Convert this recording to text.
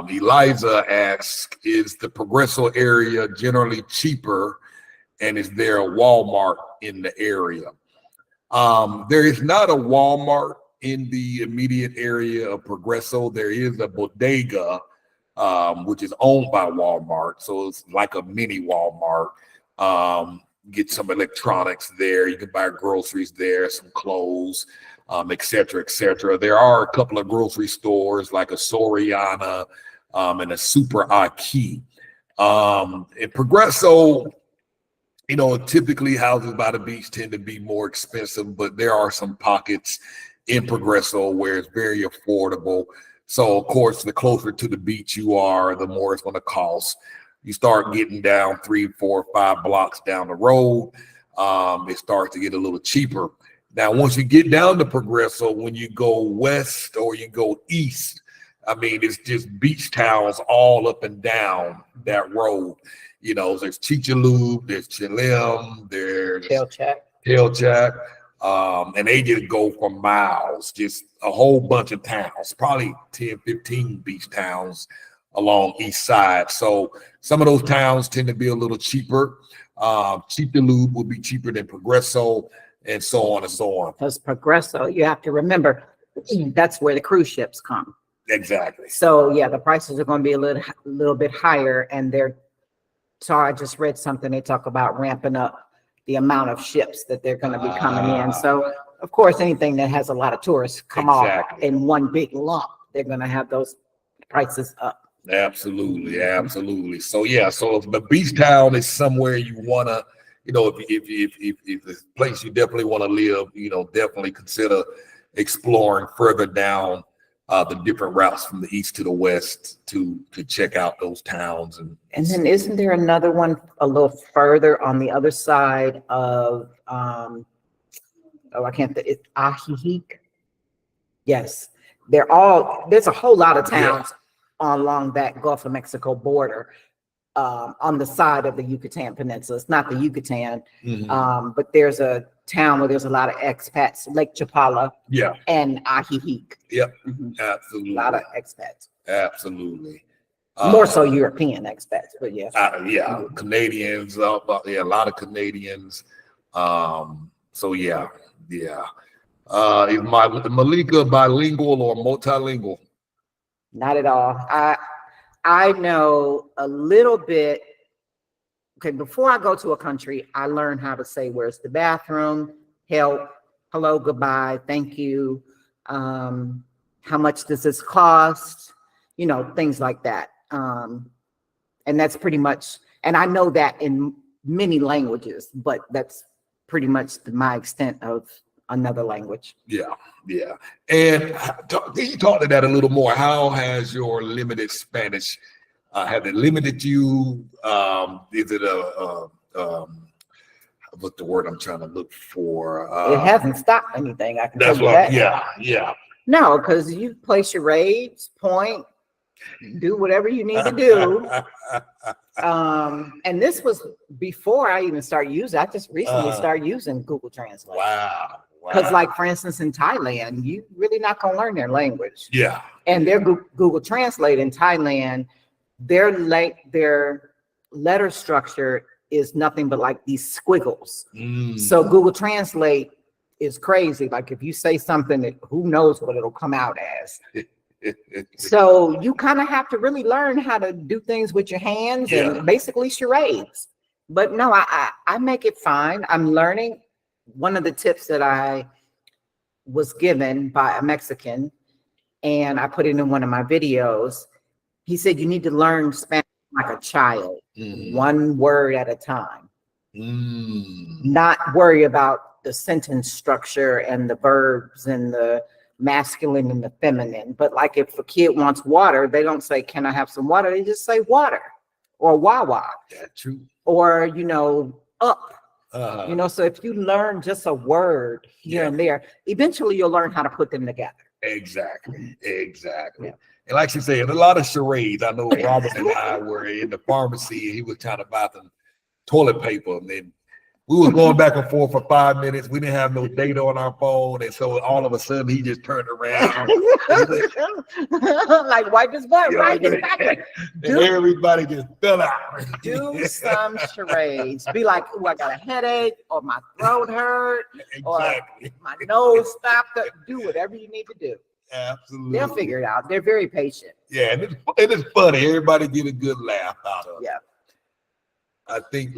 Eliza asks, is the Progresso area generally cheaper, and is there a Walmart in the area? There is not a Walmart in the immediate area of Progresso. There is a bodega, which is owned by Walmart. So it's like a mini Walmart. Get some electronics there. You can buy groceries there, some clothes, et cetera, et cetera. There are a couple of grocery stores like a Soriana and a Super Aki. In Progresso, you know, typically houses by the beach tend to be more expensive, but there are some pockets in Progresso where it's very affordable. So, of course, the closer to the beach you are, the more it's going to cost. You start getting down 3, 4, 5 blocks down the road, it starts to get a little cheaper. Now, once you get down to Progresso, when you go west or you go east, I mean, it's just beach towns all up and down that road. You know, there's Chicxulub, there's Chilim, there's Telchac, and they just go for miles, just a whole bunch of towns, probably 10, 15 beach towns along east side. So some of those towns tend to be a little cheaper. Chicxulub would be cheaper than Progresso, and so on and so on. Because Progresso, you have to remember, that's where the cruise ships come. Exactly. So yeah, the prices are going to be a little bit higher, and so I just read something, they talk about ramping up the amount of ships that they're going to be coming in. So of course, anything that has a lot of tourists come off in one big lump, they're going to have those prices up. Absolutely, absolutely. So yeah, so if the beach town is somewhere you want to, you know, if it's a place you definitely want to live, you know, definitely consider exploring further down the different routes from the east to the west to check out those towns. And then isn't there another one a little further on the other side of I can't think, it's Ajijic? Yes, there's a whole lot of towns along that Gulf of Mexico border, on the side of the Yucatan Peninsula. It's not the Yucatan, but there's a town where there's a lot of expats, Lake Chapala, and Ajijic. Yep, absolutely. A lot of expats. Absolutely. More so European expats, but Canadians, a lot of Canadians. So yeah. Is Malika bilingual or multilingual? Not at all. I know a little bit. Okay, before I go to a country, I learn how to say, where's the bathroom, help, hello, goodbye, thank you, how much does this cost, you know, things like that. And that's pretty much, and I know that in many languages, but that's pretty much my extent of another language. Yeah. And can you talk to that a little more? How has your limited Spanish, have it limited you? Is it what's the word I'm trying to look for? It hasn't stopped anything. I can tell you that. Yeah. No, because you play charades, point, do whatever you need to do. And this was before I even started using. I just recently started using Google Translate. Wow. Because, like, for instance, in Thailand, you really not gonna learn their language. Yeah. And their Google Translate in Thailand, their letter structure is nothing but like these squiggles. So Google Translate is crazy. Like, if you say something, who knows what it'll come out as. So you kind of have to really learn how to do things with your hands and basically charades. But no, I make it fine. I'm learning. One of the tips that I was given by a Mexican, and I put it in one of my videos, he said, you need to learn Spanish like a child, one word at a time. Not worry about the sentence structure and the verbs and the masculine and the feminine. But like, if a kid wants water, they don't say, can I have some water? They just say water or wawa. Yeah, true. Or, you know, up. You know, so if you learn just a word here and there, eventually you'll learn how to put them together. Exactly. And like you say, a lot of charades. I know Robert and I were in the pharmacy, and he was trying to buy some toilet paper, and then We was going back and forth for 5 minutes. We didn't have no data on our phone, and so all of a sudden he just turned around. Like wipe his butt, right? And everybody just fell out. Do some charades. Be like, oh, I got a headache, or my throat hurt, Exactly. or my nose stopped. Do whatever you need to do. Absolutely. They'll figure it out. They're very patient. Yeah, and it's funny. Everybody get a good laugh out of it. Yeah. I think